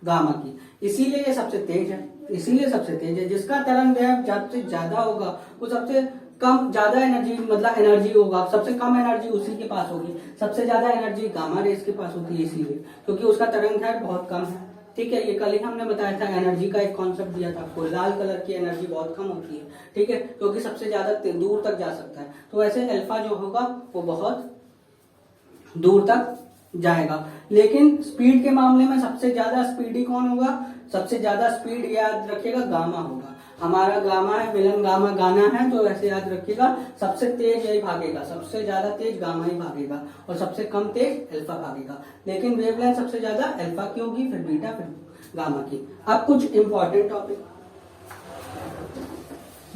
गामा की। इसीलिए ये सबसे तेज है, इसीलिए सबसे तेज है। जिसका तरंग दैर्घ्य सबसे ज्यादा होगा वो सबसे कम, ज्यादा एनर्जी मतलब एनर्जी होगा, सबसे कम एनर्जी उसी के पास होगी। सबसे ज्यादा एनर्जी गामा रेस के पास होती है, इसीलिए क्योंकि उसका तरंग दैर्घ्य बहुत कम है। ठीक है, ये कल ही हमने बताया था, एनर्जी का एक कॉन्सेप्ट दिया था आपको। लाल कलर की एनर्जी बहुत कम होती है, ठीक है, क्योंकि सबसे ज्यादा दूर तक जा सकता है। तो वैसे अल्फा जो होगा वो बहुत दूर तक जाएगा। लेकिन स्पीड के मामले में सबसे ज्यादा स्पीडी कौन होगा? सबसे ज्यादा स्पीड याद रखिएगा गामा होगा। हमारा गामा है, मिलन गामा गाना है, तो वैसे याद रखिएगा सबसे तेज यही भागेगा, सबसे ज्यादा तेज गामा ही भागेगा और सबसे कम तेज अल्फा भागेगा। लेकिन वेवलेंथ सबसे ज्यादा अल्फा की होगी, फिर बीटा, फिर गामा की। अब कुछ इंपॉर्टेंट टॉपिक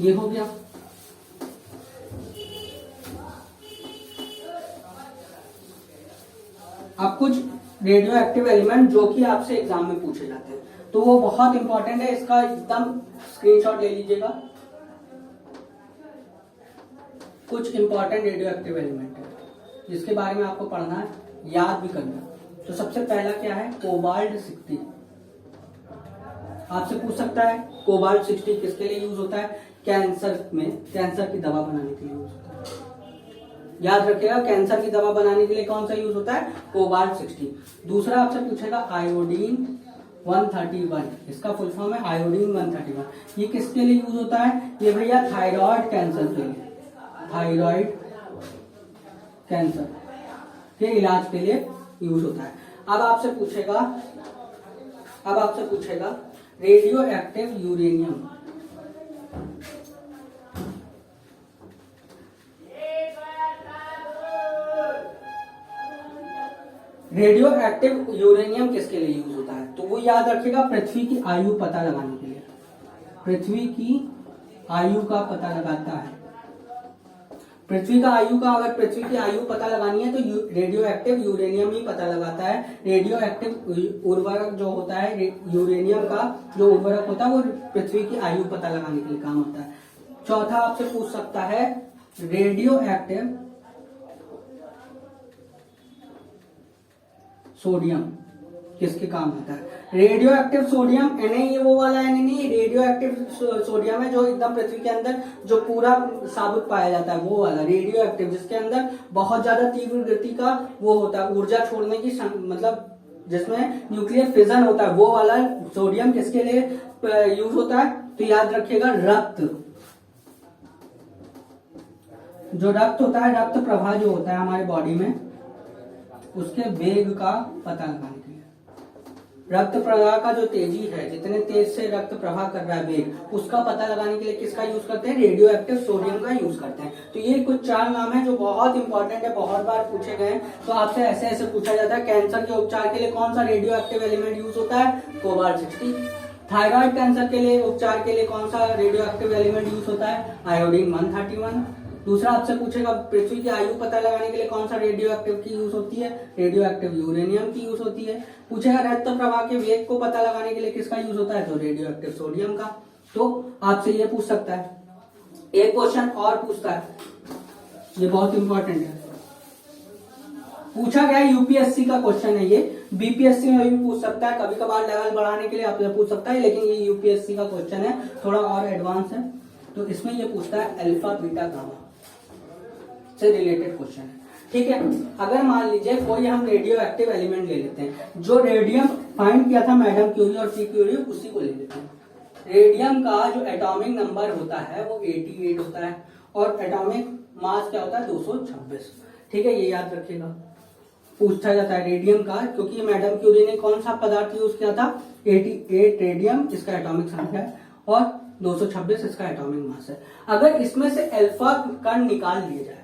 ये हो गया। अब कुछ रेडियो एक्टिव एलिमेंट जो कि आपसे एग्जाम में पूछे जाते हैं, तो वो बहुत इंपॉर्टेंट है, इसका एकदम स्क्रीनशॉट ले लीजिएगा। कुछ इंपॉर्टेंट रेडियो एक्टिव एलिमेंट है जिसके बारे में आपको पढ़ना है, याद भी करना है। तो सबसे पहला क्या है? कोबाल्ट 60। आपसे पूछ सकता है कोबाल्ट 60 किसके लिए यूज होता है? कैंसर में, कैंसर की दवा बनाने के लिए यूज होता है। याद रखिएगा, कैंसर की दवा बनाने के लिए कौन सा यूज होता है? कोबाल्ट 60। दूसरा आपसे पूछेगा आयोडीन 131, इसका फुल फॉर्म है आयोडीन 131। ये किसके लिए यूज होता है? ये भैया थायराइड कैंसर के लिए, थायराइड कैंसर के इलाज के लिए यूज होता है। अब आपसे पूछेगा radio active uranium. Radio active uranium किसके लिए यूज होता है? तो वो याद रखिएगा, पृथ्वी की आयु पता लगाने के लिए। पृथ्वी की आयु का पता लगाता है। पृथ्वी की आयु पता लगानी है तो रेडियो एक्टिव यूरेनियम ही पता लगाता है। रेडियो एक्टिव उर्वरक जो होता है, यूरेनियम का जो उर्वरक होता है वो पृथ्वी की आयु पता लगाने के लिए काम होता है। चौथा आपसे पूछ सकता है रेडियो एक्टिव सोडियम किसके काम आता है? रेडियो एक्टिव सोडियम नहीं, वो वाला नहीं, रेडियो एक्टिव सोडियम है जो एकदम पृथ्वी के अंदर जो पूरा साबुत पाया जाता है, वो वाला रेडियो एक्टिव, जिसके अंदर बहुत ज्यादा तीव्र गति का वो होता है, ऊर्जा छोड़ने की मतलब जिसमें न्यूक्लियर फिजन होता है, वो वाला सोडियम किसके लिए यूज होता है? तो याद रखिएगा रक्त, जो रक्त होता है, रक्त प्रवाह जो होता है हमारे बॉडी में, उसके वेग का पता लगाने के लिए। रक्त प्रवाह का जो तेजी है, जितने तेज से रक्त प्रवाह कर रहा है वेग, उसका पता लगाने के लिए किसका यूज करते हैं? रेडियो एक्टिव सोडियम का यूज करते हैं। तो ये कुछ 4 नाम है जो बहुत इंपॉर्टेंट है, बहुत बार पूछे गए हैं। तो आपसे ऐसे ऐसे पूछा जाता है कैंसर के उपचार के लिए कौन सा रेडियो एक्टिव एलिमेंट यूज होता है? कोबाल्ट 60। थायराइड कैंसर के लिए उपचार के लिए कौन सा रेडियो एक्टिव एलिमेंट यूज होता है? आयोडीन 131। दूसरा आपसे पूछेगा पृथ्वी की आयु पता लगाने के लिए कौन सा रेडियो एक्टिव की यूज होती है? रेडियो एक्टिव यूरेनियम की यूज होती है। पूछेगा रक्त प्रवाह के वेग को पता लगाने के लिए किसका यूज होता है? तो रेडियो एक्टिव सोडियम का। तो आपसे ये पूछ सकता है। एक क्वेश्चन और पूछता है, ये बहुत इंपॉर्टेंट है, पूछा गया यूपीएससी का क्वेश्चन है ये, बीपीएससी में भी पूछ सकता है, कभी कभार लेवल बढ़ाने के लिए आपसे पूछ सकता है, लेकिन ये यूपीएससी का क्वेश्चन है, थोड़ा और एडवांस है। तो इसमें ये पूछता है अल्फा बीटा गामा से रिलेटेड क्वेश्चन है। ठीक है, अगर मान लीजिए कोई हम रेडियो एक्टिव एलिमेंट ले लेते हैं, जो रेडियम फाइंड किया था मैडम क्यूरी और पी क्यूरी, उसी को ले लेते हैं। रेडियम का जो एटॉमिक नंबर होता है वो 88 होता है और एटॉमिक मास क्या होता है 226। ठीक है, ये याद रखिएगा, पूछा जाता है रेडियम का, क्योंकि मैडम क्यूरी ने कौन सा पदार्थ यूज किया था, 88 रेडियम इसका एटॉमिक संख्या है और 226 इसका एटॉमिक मास है। अगर इसमें से अल्फा कण निकाल लिए जाए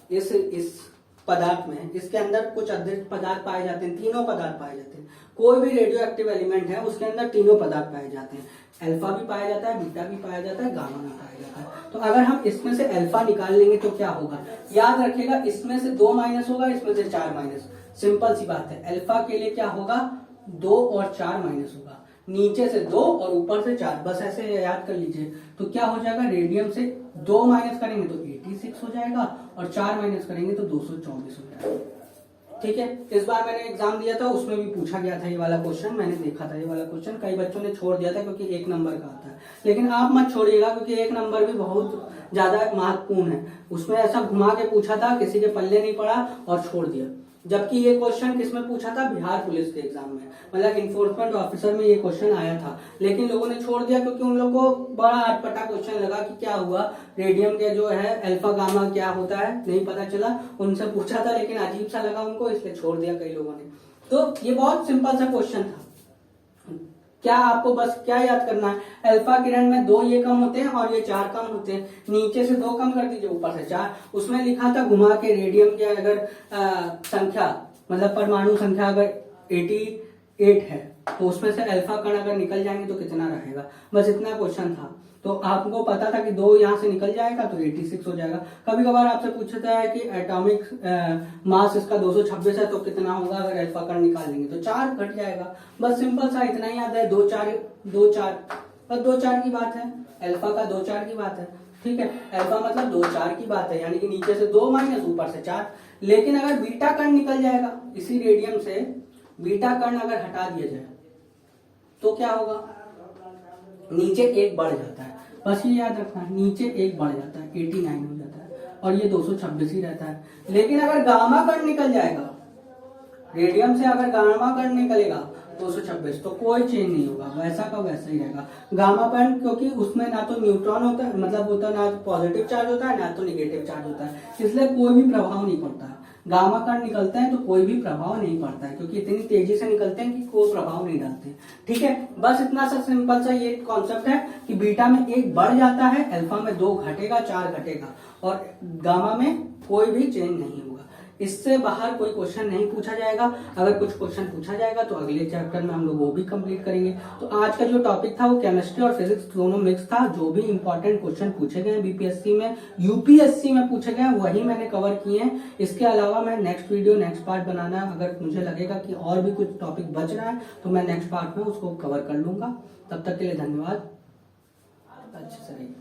इस पदार्थ में, इसके अंदर कुछ अतिरिक्त पदार्थ पाए जाते हैं, तीनों पदार्थ पाए जाते हैं, कोई भी रेडियो एक्टिव एलिमेंट है उसके अंदर तीनों पदार्थ पाए जाते हैं, अल्फा भी पाया जाता है, बीटा भी पाया जाता है, गामा भी पाया जाता है। तो अगर हम इसमें से अल्फा निकाल लेंगे तो क्या होगा, याद रखिएगा इसमें से 2 माइनस होगा, इसमें से 4 माइनस, सिंपल सी बात है। अल्फा के लिए क्या होगा, 2 और 4 माइनस होगा, नीचे से 2 और ऊपर से 4, बस ऐसे याद कर लीजिए। तो क्या हो जाएगा, रेडियम से 2 माइनस करेंगे तो 86 हो जाएगा और 4 माइनस करेंगे तो 224 हो जाएगा। ठीक है, इस बार मैंने एग्जाम दिया था, उसमें भी पूछा गया था ये वाला क्वेश्चन, मैंने देखा था ये वाला क्वेश्चन, कई बच्चों ने छोड़ दिया था क्योंकि 1 नंबर का आता है, लेकिन आप मत छोड़िएगा क्योंकि 1 नंबर भी बहुत ज्यादा महत्वपूर्ण है। उसमें ऐसा घुमा के पूछा था, किसी के पल्ले नहीं पड़ा और छोड़ दिया। जबकि ये क्वेश्चन किसमें पूछा था, बिहार पुलिस के एग्जाम में, मतलब इन्फोर्समेंट ऑफिसर में ये क्वेश्चन आया था, लेकिन लोगों ने छोड़ दिया क्योंकि उन लोगों को बड़ा अटपटा क्वेश्चन लगा कि क्या हुआ, रेडियम के जो है अल्फा गामा क्या होता है नहीं पता चला, उनसे पूछा था लेकिन अजीब सा लगा उनको, इसलिए छोड़ दिया कई लोगों ने। तो ये बहुत सिंपल सा क्वेश्चन था, क्या आपको बस क्या याद करना है, अल्फा किरण में 2 ये कम होते हैं और ये 4 कम होते हैं, नीचे से 2 कम कर दीजिए, ऊपर से 4। उसमें लिखा था घुमा के रेडियम की अगर संख्या मतलब परमाणु संख्या अगर 88 है तो उसमें से अल्फा कण अगर निकल जाएंगे तो कितना रहेगा, बस इतना क्वेश्चन था। तो आपको पता था कि 2 यहाँ से निकल जाएगा तो 86 हो जाएगा। कभी कभार आपसे पूछता है कि एटॉमिक मास इसका 226 है तो कितना होगा अगर अल्फा कण निकाल लेंगे, तो 4 घट जाएगा, बस सिंपल सा इतना ही याद है। 2 4 2 4 बस 2 4 की बात है, अल्फा का 2 4 की बात है। ठीक है, अल्फा मतलब 2 4 की बात है, यानी कि नीचे से 2 माइनस ऊपर से 4। लेकिन अगर बीटा कण निकल जाएगा इसी रेडियम से, बीटा कण अगर हटा दिया जाए तो क्या होगा, नीचे 1 बढ़ जाता है, बस ये याद रखना है, नीचे 1 बढ़ जाता है, 89 हो जाता है और ये 226 ही रहता है। लेकिन अगर गामा कण निकल जाएगा, रेडियम से अगर गामा कण निकलेगा 226 तो कोई चेंज नहीं होगा, वैसा का वैसा ही रहेगा गामा कण, क्योंकि उसमें ना तो न्यूट्रॉन होता है, मतलब होता है ना तो पॉजिटिव चार्ज होता है ना तो निगेटिव चार्ज होता है, इसलिए कोई भी प्रभाव नहीं पड़ता है। गामा कण निकलते हैं तो कोई भी प्रभाव नहीं पड़ता है, क्योंकि इतनी तेजी से निकलते हैं कि कोई प्रभाव नहीं डालते। ठीक है, बस इतना सा सिंपल सा ये कॉन्सेप्ट है कि बीटा में 1 बढ़ जाता है, अल्फा में 2 घटेगा, 4 घटेगा और गामा में कोई भी चेंज नहीं होगा। इससे बाहर कोई क्वेश्चन नहीं पूछा जाएगा। अगर कुछ क्वेश्चन पूछा जाएगा तो अगले चैप्टर में हम लोग वो भी कंप्लीट करेंगे। तो आज का जो टॉपिक था वो केमिस्ट्री और फिजिक्स दोनों मिक्स था। जो भी इंपॉर्टेंट क्वेश्चन पूछे गए बीपीएससी में, यूपीएससी में पूछे गए, वही मैंने कवर किए हैं। इसके अलावा मैं नेक्स्ट वीडियो नेक्स्ट पार्ट बनाना, अगर मुझे लगेगा कि और भी कुछ टॉपिक बच रहा है तो मैं नेक्स्ट पार्ट में उसको कवर कर लूंगा। तब तक के लिए धन्यवाद, अच्छे से रहिए।